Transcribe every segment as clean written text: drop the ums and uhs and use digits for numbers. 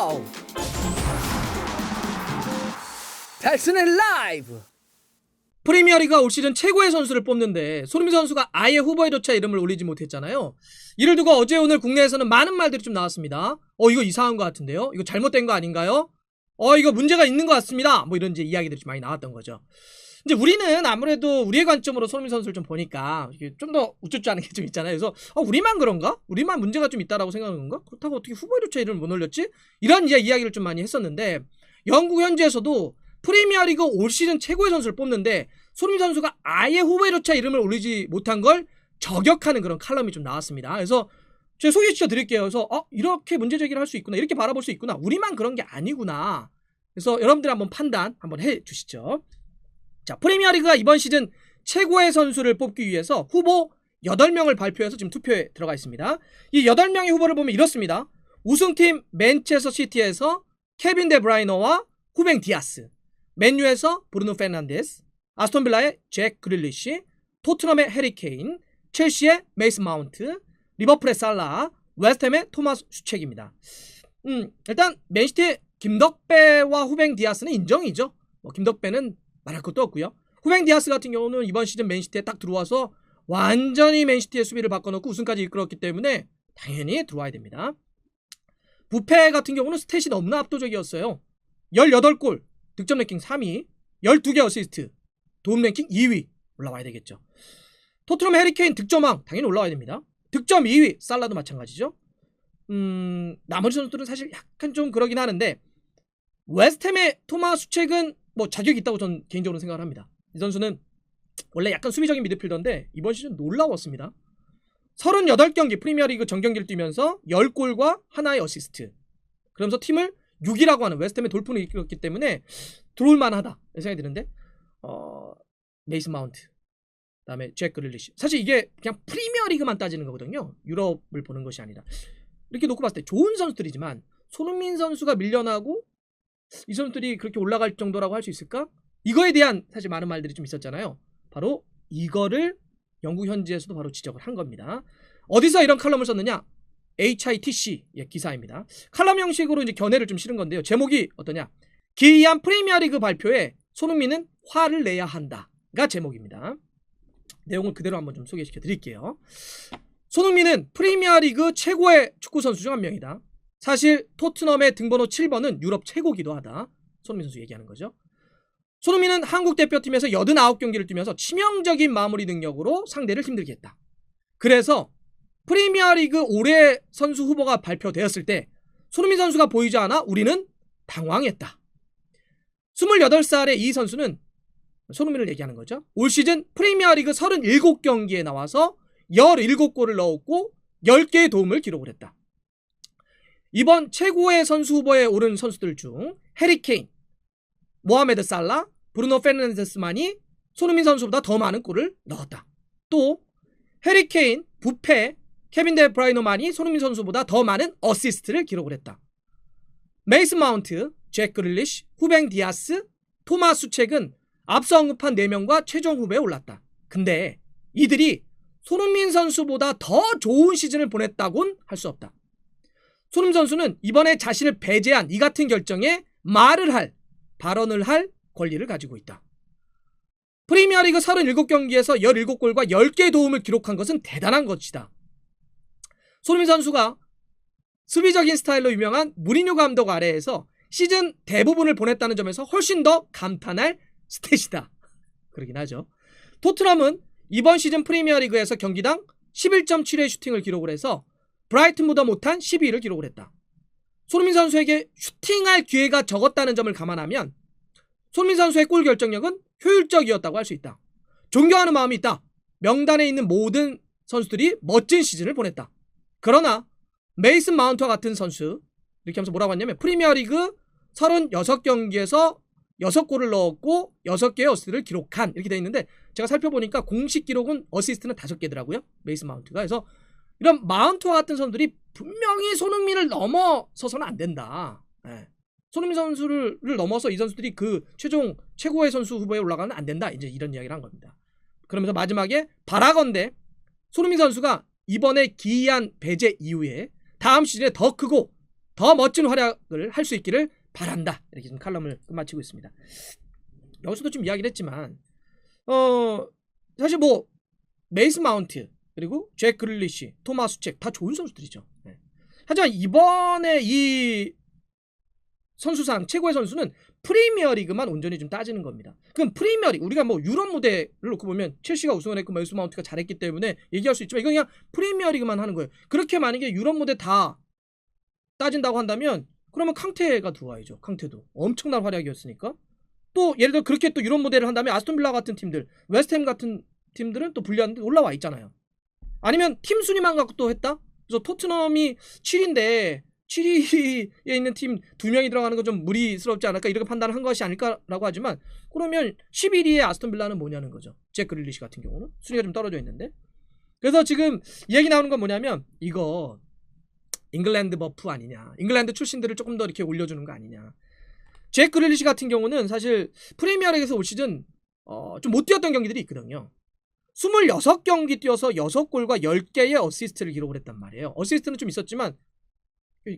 고! 달슨의 라이브! 프리미어리가 올 시즌 최고의 선수를 뽑는데 손흥민 선수가 아예 후보에조차 이름을 올리지 못했잖아요. 이를 두고 어제 오늘 국내에서는 많은 말들이 좀 나왔습니다. 이거 이상한 것 같은데요? 이거 잘못된 거 아닌가요? 이거 문제가 있는 것 같습니다. 뭐 이런 이제 이야기들이 좀 많이 나왔던 거죠. 이제 우리는 아무래도 우리의 관점으로 손흥민 선수를 좀 보니까 좀 더 우쭈쭈하는 게 좀 있잖아요. 그래서 우리만 그런가? 우리만 문제가 좀 있다라고 생각하는 건가? 그렇다고 어떻게 후보에조차 이름을 못 올렸지? 이런 이야기를 좀 많이 했었는데 영국 현지에서도 프리미어리그 올 시즌 최고의 선수를 뽑는데 손흥민 선수가 아예 후보에조차 이름을 올리지 못한 걸 저격하는 그런 칼럼이 좀 나왔습니다. 그래서 제가 소개시켜 드릴게요. 그래서 이렇게 문제 제기를 할 수 있구나, 이렇게 바라볼 수 있구나, 우리만 그런 게 아니구나. 그래서 여러분들 한번 판단 한번 해주시죠. 자, 프리미어리그가 이번 시즌 최고의 선수를 뽑기 위해서 후보 8명을 발표해서 지금 투표에 들어가 있습니다. 이 8명의 후보를 보면 이렇습니다. 우승팀 맨체스터 시티에서 케빈 데 브라이너와 후뱅 디아스, 맨유에서 브루노 페르난데스, 아스톤빌라의 잭 그릴리시, 토트넘의 해리 케인, 첼시의 메이슨 마운트, 리버풀의 살라, 웨스트햄의 토마스 슈첵입니다. 일단 맨시티의 김덕배와 후뱅 디아스는 인정이죠. 김덕배는 말할 것도 없고요. 후뱅 디아스 같은 경우는 이번 시즌 맨시티에 딱 들어와서 완전히 맨시티의 수비를 바꿔놓고 우승까지 이끌었기 때문에 당연히 들어와야 됩니다. 부페 같은 경우는 스탯이 너무나 압도적이었어요. 18골, 득점 랭킹 3위, 12개 어시스트, 도움 랭킹 2위 올라와야 되겠죠. 토트넘 해리케인 득점왕 당연히 올라와야 됩니다. 득점 2위 살라도 마찬가지죠. 나머지 선수들은 사실 약간 좀 그러긴 하는데 웨스트햄의 토마스 슈첵은 뭐 자격이 있다고 저는 개인적으로 생각을 합니다. 이 선수는 원래 약간 수비적인 미드필더인데 이번 시즌 놀라웠습니다. 38경기 프리미어리그 정경기를 뛰면서 10골과 하나의 어시스트, 그러면서 팀을 6위라고 하는 웨스트햄의 돌풍을 이끌었기 때문에 들어올 만하다 생각이 드는데 메이슨 마운트, 그 다음에 잭 그릴리시, 사실 이게 그냥 프리미어리그만 따지는 거거든요. 유럽을 보는 것이 아니라. 이렇게 놓고 봤을 때 좋은 선수들이지만 손흥민 선수가 밀려나고 이 선수들이 그렇게 올라갈 정도라고 할 수 있을까? 이거에 대한 사실 많은 말들이 좀 있었잖아요. 바로 이거를 영국 현지에서도 바로 지적을 한 겁니다. 어디서 이런 칼럼을 썼느냐? HITC 기사입니다. 칼럼 형식으로 이제 견해를 좀 실은 건데요. 제목이 어떠냐? 기이한 프리미어리그 발표에 손흥민은 화를 내야 한다가 제목입니다. 내용을 그대로 한번 좀 소개시켜 드릴게요. 손흥민은 프리미어리그 최고의 축구 선수 중 한 명이다. 사실 토트넘의 등번호 7번은 유럽 최고기도 하다. 손흥민 선수 얘기하는 거죠. 손흥민은 한국 대표팀에서 89경기를 뛰면서 치명적인 마무리 능력으로 상대를 힘들게 했다. 그래서 프리미어리그 올해 선수 후보가 발표되었을 때 손흥민 선수가 보이지 않아 우리는 당황했다. 28살의 이 선수는 손흥민을 얘기하는 거죠. 올 시즌 프리미어리그 37경기에 나와서 17골을 넣었고 10개의 도움을 기록을 했다. 이번 최고의 선수 후보에 오른 선수들 중 해리 케인, 모하메드 살라, 브루노 페르난데스만이 손흥민 선수보다 더 많은 골을 넣었다. 또 해리 케인, 부페, 케빈 데 브라이너만이 손흥민 선수보다 더 많은 어시스트를 기록을 했다. 메이슨 마운트, 잭 그릴리시, 후뱅 디아스, 토마스 슈첵은 앞서 언급한 4명과 최종 후보에 올랐다. 근데 이들이 손흥민 선수보다 더 좋은 시즌을 보냈다고는 할 수 없다. 손흥민 선수는 이번에 자신을 배제한 이 같은 결정에 발언을 할 권리를 가지고 있다. 프리미어리그 37경기에서 17골과 10개의 도움을 기록한 것은 대단한 것이다. 손흥민 선수가 수비적인 스타일로 유명한 무리뉴 감독 아래에서 시즌 대부분을 보냈다는 점에서 훨씬 더 감탄할 스탯이다. 그러긴 하죠. 토트넘은 이번 시즌 프리미어리그에서 경기당 11.7의 슈팅을 기록을 해서 브라이튼보다 못한 12위를 기록을 했다. 손흥민 선수에게 슈팅할 기회가 적었다는 점을 감안하면 손흥민 선수의 골 결정력은 효율적이었다고 할 수 있다. 존경하는 마음이 있다. 명단에 있는 모든 선수들이 멋진 시즌을 보냈다. 그러나 메이슨 마운트와 같은 선수, 이렇게 하면서 뭐라고 했냐면 프리미어리그 36경기에서 6골을 넣었고 6개의 어시스트를 기록한, 이렇게 되어 있는데 제가 살펴보니까 공식 기록은 어시스트는 5개더라고요. 메이슨 마운트가. 그래서 이런 마운트와 같은 선수들이 분명히 손흥민을 넘어서서는 안 된다. 손흥민 선수를 넘어서 이 선수들이 그 최종 최고의 선수 후보에 올라가면 안 된다. 이제 이런 이야기를 한 겁니다. 그러면서 마지막에 바라건대 손흥민 선수가 이번에 기이한 배제 이후에 다음 시즌에 더 크고 더 멋진 활약을 할 수 있기를 바란다. 이렇게 좀 칼럼을 끝마치고 있습니다. 여기서도 좀 이야기를 했지만 사실 뭐 메이슨 마운트 그리고 잭 그릴리시, 토마스 수책 다 좋은 선수들이죠. 네. 하지만 이번에 이 선수상 최고의 선수는 프리미어리그만 온전히 좀 따지는 겁니다. 그럼 프리미어리그 우리가 뭐 유럽 무대를 놓고 보면 첼시가 우승을 했고 메이슨 마운트가 잘했기 때문에 얘기할 수 있지만 이건 그냥 프리미어리그만 하는 거예요. 그렇게 만약에 유럽 무대 다 따진다고 한다면 그러면 캉테가 들어와야죠. 캉테도 엄청난 활약이었으니까. 또 예를 들어 그렇게 또 유럽 무대를 한다면 아스톤 빌라 같은 팀들, 웨스트햄 같은 팀들은 또 불리한데 올라와 있잖아요. 아니면 팀 순위만 갖고 또 했다? 그래서 토트넘이 7인데 7위에 있는 팀 2명이 들어가는 건 좀 무리스럽지 않을까 이렇게 판단을 한 것이 아닐까라고 하지만 그러면 11위에 아스톤 빌라는 뭐냐는 거죠. 잭 그릴리시 같은 경우는 순위가 좀 떨어져 있는데. 그래서 지금 이야기 나오는 건 뭐냐면 이거 잉글랜드 버프 아니냐, 잉글랜드 출신들을 조금 더 이렇게 올려주는 거 아니냐. 잭 그릴리시 같은 경우는 사실 프리미어리그에서 올 시즌 좀 못 뛰었던 경기들이 있거든요. 26경기 뛰어서 6골과 10개의 어시스트를 기록을 했단 말이에요. 어시스트는 좀 있었지만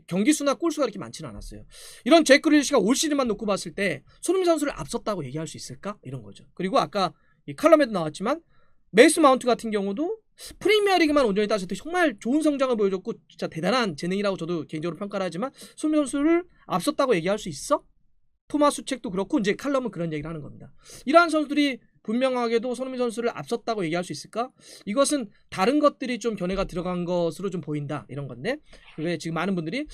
경기수나 골수가 그렇게 많지는 않았어요. 이런 잭 그릴리시가 올 시즌만 놓고 봤을 때 손흥민 선수를 앞섰다고 얘기할 수 있을까? 이런 거죠. 그리고 아까 이 칼럼에도 나왔지만 메이슨 마운트 같은 경우도 프리미어리그만 온전히 따졌을 때 정말 좋은 성장을 보여줬고 진짜 대단한 재능이라고 저도 개인적으로 평가를 하지만 손흥민 선수를 앞섰다고 얘기할 수 있어? 토마스 수책도 그렇고 이제 칼럼은 그런 얘기를 하는 겁니다. 이러한 선수들이 분명하게도 손흥민 선수를 앞섰다고 얘기할 수 있을까? 이것은 다른 것들이 좀 견해가 들어간 것으로 좀 보인다 이런 건데 왜 지금 많은 분들이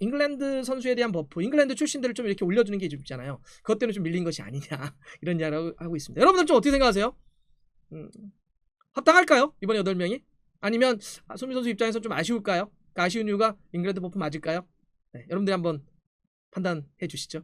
잉글랜드 선수에 대한 버프, 잉글랜드 출신들을 좀 이렇게 올려주는 게 좀 있잖아요. 그것 때문에 좀 밀린 것이 아니냐 이런 이야기를 하고 있습니다. 여러분들 좀 어떻게 생각하세요? 합당할까요? 이번 8명이? 아니면 손흥민 선수 입장에서 좀 아쉬울까요? 그 아쉬운 이유가 잉글랜드 버프 맞을까요? 네, 여러분들이 한번 판단해 주시죠.